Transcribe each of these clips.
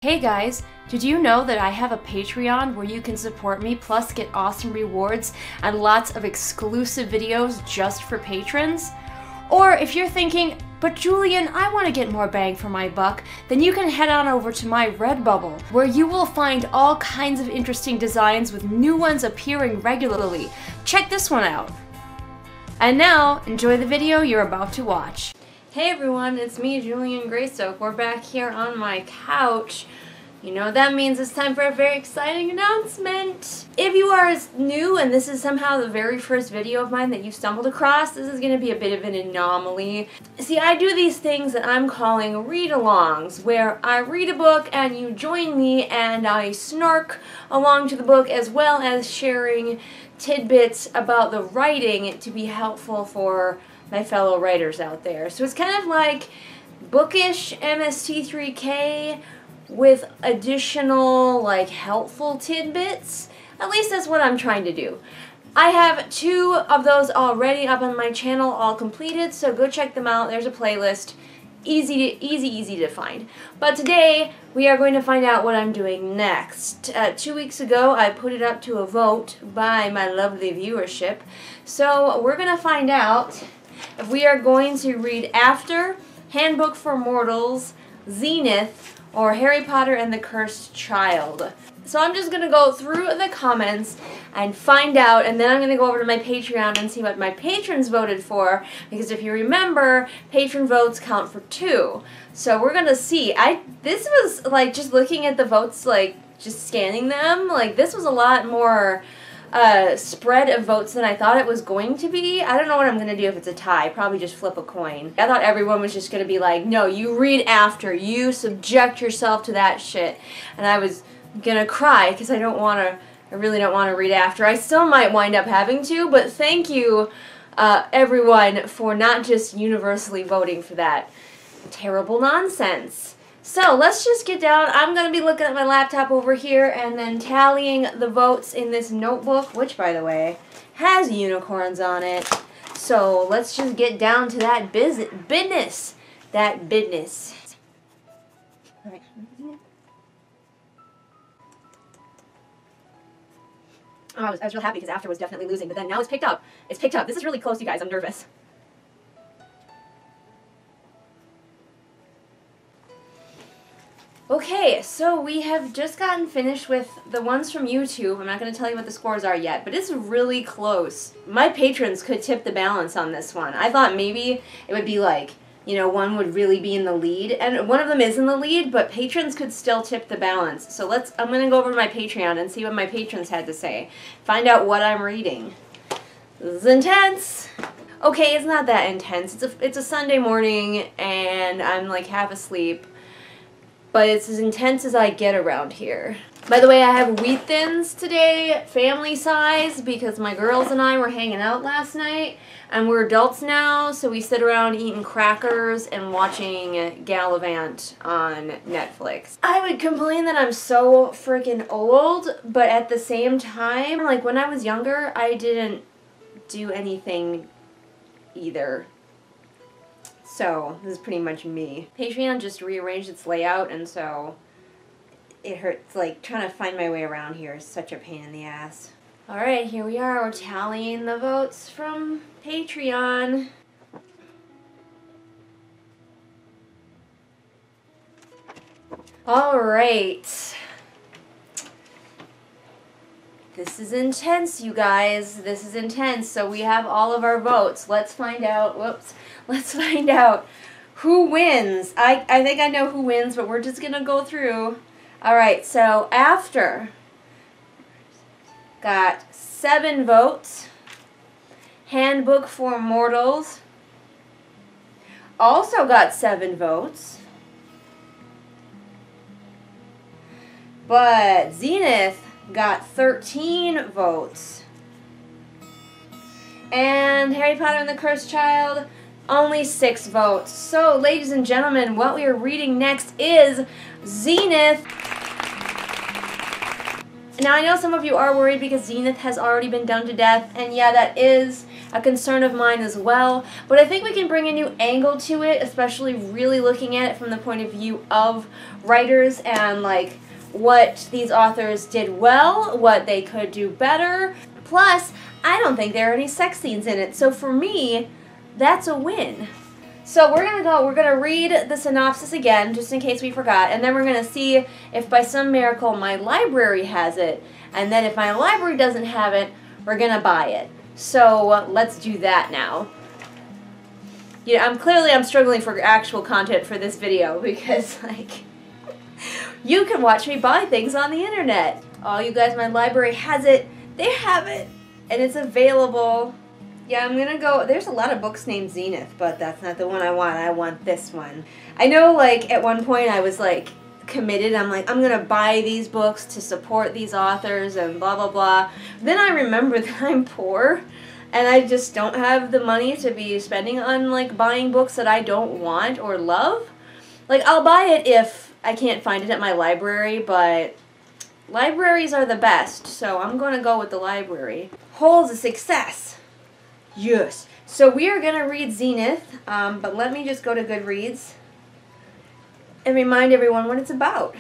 Hey guys, did you know that I have a Patreon where you can support me plus get awesome rewards and lots of exclusive videos just for patrons? Or if you're thinking, but Julian, I want to get more bang for my buck, then you can head on over to my Redbubble, where you will find all kinds of interesting designs with new ones appearing regularly. Check this one out. And now, enjoy the video you're about to watch. Hey everyone, it's me, Julian Greystoke. We're back here on my couch. You know what that means. It's time for a very exciting announcement. If you are new and this is somehow the very first video of mine that you stumbled across, this is going to be a bit of an anomaly. See, I do these things that I'm calling read-alongs, where I read a book and you join me and I snark along to the book, as well as sharing tidbits about the writing to be helpful for my fellow writers out there. So it's kind of like bookish MST3K with additional, like, helpful tidbits. At least that's what I'm trying to do. I have 2 of those already up on my channel, all completed, so go check them out. There's a playlist. Easy to find. But today, we are going to find out what I'm doing next. 2 weeks ago, I put it up to a vote by my lovely viewership. So we're going to find out if we are going to read After, Handbook for Mortals, Zenith, or Harry Potter and the Cursed Child. So I'm just going to go through the comments and find out, and then I'm going to go over to my Patreon and see what my patrons voted for, because if you remember, patron votes count for 2. So we're going to see. This was, like, just looking at the votes, like, just scanning them, like, this was a lot more spread of votes than I thought it was going to be. I don't know what I'm going to do if it's a tie. Probably just flip a coin. I thought everyone was just going to be like, no, you read After. You subject yourself to that shit. And I was going to cry because I really don't want to read After. I still might wind up having to, but thank you, everyone, for not just universally voting for that terrible nonsense. So let's just get down. I'm going to be looking at my laptop over here and then tallying the votes in this notebook, which, by the way, has unicorns on it. So let's just get down to that business. That business. All right. Oh, I was real happy because After was definitely losing, but then now it's picked up. It's picked up. This is really close, you guys. I'm nervous. Okay, so we have just gotten finished with the ones from YouTube. I'm not going to tell you what the scores are yet, but it's really close. My patrons could tip the balance on this one. I thought maybe it would be like, you know, one would really be in the lead, and one of them is in the lead, but patrons could still tip the balance. So I'm going to go over to my Patreon and see what my patrons had to say. Find out what I'm reading. This is intense. Okay, it's not that intense. It's a Sunday morning, and I'm like half asleep. But it's as intense as I get around here. By the way, I have Wheat Thins today, family size, because my girls and I were hanging out last night, and we're adults now, so we sit around eating crackers and watching Gallivant on Netflix. I would complain that I'm so freaking old, but at the same time, like when I was younger, I didn't do anything either. So, this is pretty much me. Patreon just rearranged its layout, and so it hurts, like, trying to find my way around here is such a pain in the ass. Alright, here we are. We're tallying the votes from Patreon. Alright. This is intense, you guys. This is intense. So we have all of our votes. Let's find out. Whoops. Let's find out who wins. I think I know who wins, but we're just going to go through. Alright, so After got 7 votes. Handbook for Mortals also got 7 votes. But Zenith got 13 votes. And Harry Potter and the Cursed Child, only 6 votes. So, ladies and gentlemen, what we are reading next is Zenith. Now, I know some of you are worried because Zenith has already been done to death, and yeah, that is a concern of mine as well. But I think we can bring a new angle to it, especially really looking at it from the point of view of writers and like what these authors did well, what they could do better. Plus, I don't think there are any sex scenes in it. So for me, that's a win. So we're gonna read the synopsis again, just in case we forgot, and then we're gonna see if by some miracle my library has it, and then if my library doesn't have it, we're gonna buy it. So let's do that now. Yeah, I'm struggling for actual content for this video because like you can watch me buy things on the internet. Oh, you guys, my library has it. They have it, and it's available. Yeah, I'm gonna go, there's a lot of books named Zenith, but that's not the one I want. I want this one. I know, like, at one point I was, like, committed. I'm like, I'm gonna buy these books to support these authors and blah, blah, blah. Then I remember that I'm poor, and I just don't have the money to be spending on, like, buying books that I don't want or love. Like, I'll buy it if I can't find it at my library, but libraries are the best, so I'm gonna go with the library. Hole's a success. Yes. So we are going to read Zenith, but let me just go to Goodreads and remind everyone what it's about.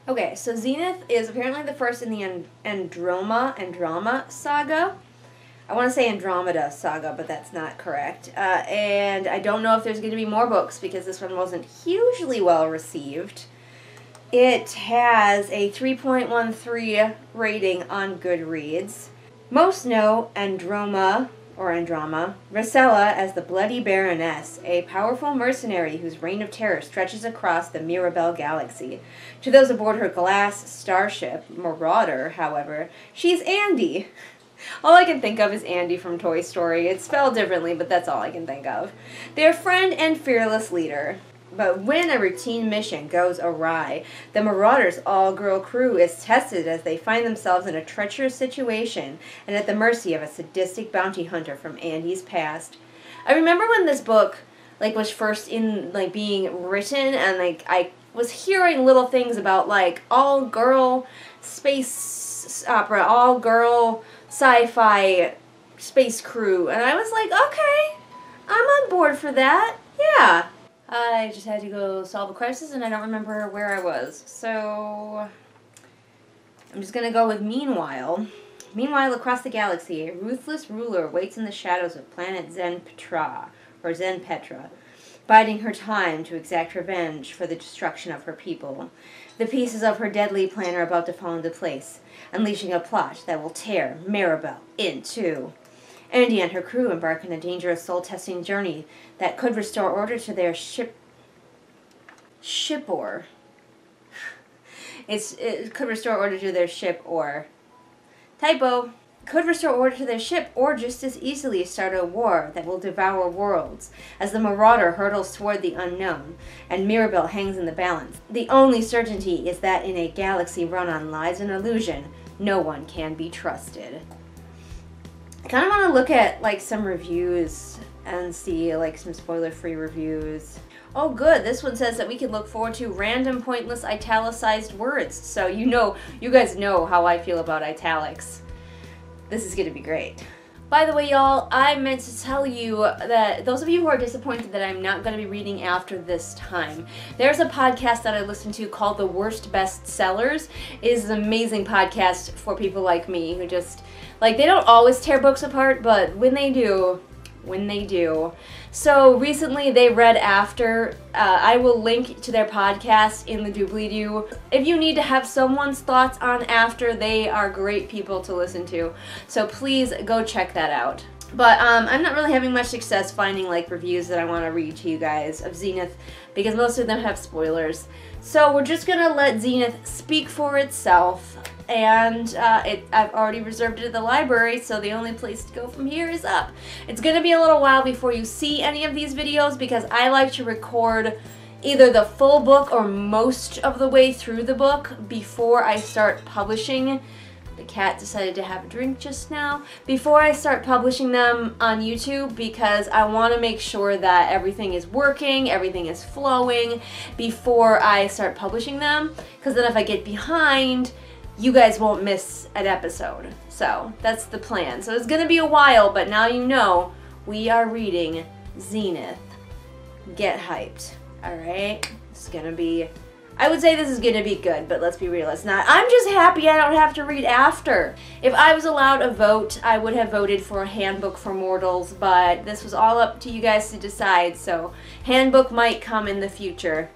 Okay, so Zenith is apparently the first in the Andromeda saga. I want to say Andromeda saga, but that's not correct. And I don't know if there's going to be more books because this one wasn't hugely well received. It has a 3.13 rating on Goodreads. Most know Androma Rosella as the Bloody Baroness, a powerful mercenary whose reign of terror stretches across the Mirabel galaxy. To those aboard her glass starship, Marauder, however, she's Andy. All I can think of is Andy from Toy Story. It's spelled differently, but that's all I can think of. Their friend and fearless leader. But when a routine mission goes awry, the Marauders' all-girl crew is tested as they find themselves in a treacherous situation and at the mercy of a sadistic bounty hunter from Andy's past. I remember when this book was first being written, and I was hearing little things about all-girl space opera, all-girl sci-fi space crew, and I was like, okay, I'm on board for that. Yeah. I just had to go solve a crisis, and I don't remember where I was. So, I'm just going to go with Meanwhile. Meanwhile, across the galaxy, a ruthless ruler waits in the shadows of planet Zenpetra, biding her time to exact revenge for the destruction of her people. The pieces of her deadly plan are about to fall into place, unleashing a plot that will tear Mirabel in two. Andy and her crew embark on a dangerous soul-testing journey that could restore order to their It could restore order to their ship or... Typo. Could restore order to their ship or just as easily start a war that will devour worlds as the Marauder hurtles toward the unknown and Mirabel hangs in the balance. The only certainty is that in a galaxy run on lies and illusion, no one can be trusted. I kind of want to look at some reviews and see some spoiler-free reviews. Oh good, this one says that we can look forward to random pointless italicized words. So you guys know how I feel about italics. This is going to be great. By the way, y'all, I meant to tell you that those of you who are disappointed that I'm not going to be reading after this time, there's a podcast that I listen to called The Worst Bestsellers. It is an amazing podcast for people like me who just, they don't always tear books apart, but when they do. So recently they read After. I will link to their podcast in the doobly-doo. If you need to have someone's thoughts on After, they are great people to listen to. So please go check that out. But I'm not really having much success finding reviews that I want to read to you guys of Zenith because most of them have spoilers. So we're just gonna let Zenith speak for itself. And I've already reserved it at the library, so the only place to go from here is up. It's going to be a little while before you see any of these videos because I like to record either the full book or most of the way through the book before I start publishing. The cat decided to have a drink just now. Before I start publishing them on YouTube because I want to make sure that everything is working, everything is flowing before I start publishing them. Because then if I get behind, you guys won't miss an episode. So that's the plan. So it's going to be a while, but now you know we are reading Zenith. Get hyped. Alright? It's gonna be... I would say this is gonna be good, but let's be real, it's not. I'm just happy I don't have to read after. If I was allowed a vote, I would have voted for a Handbook for Mortals, but this was all up to you guys to decide, so Handbook might come in the future.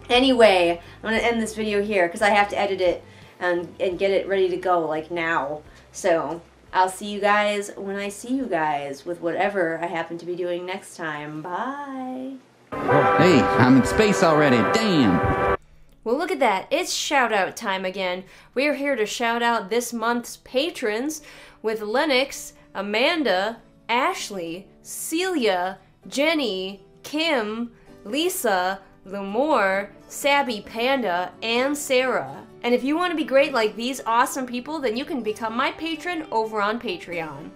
Anyway, I'm gonna end this video here, because I have to edit it and get it ready to go, like, now. So, I'll see you guys when I see you guys with whatever I happen to be doing next time. Bye! Hey, I'm in space already, damn! Well, look at that. It's shout-out time again. We're here to shout out this month's patrons with Lennox, Amanda, Ashley, Celia, Jenny, Kim, Lisa, Lemore, Sabby Panda, and Sarah. And if you want to be great like these awesome people, then you can become my patron over on Patreon.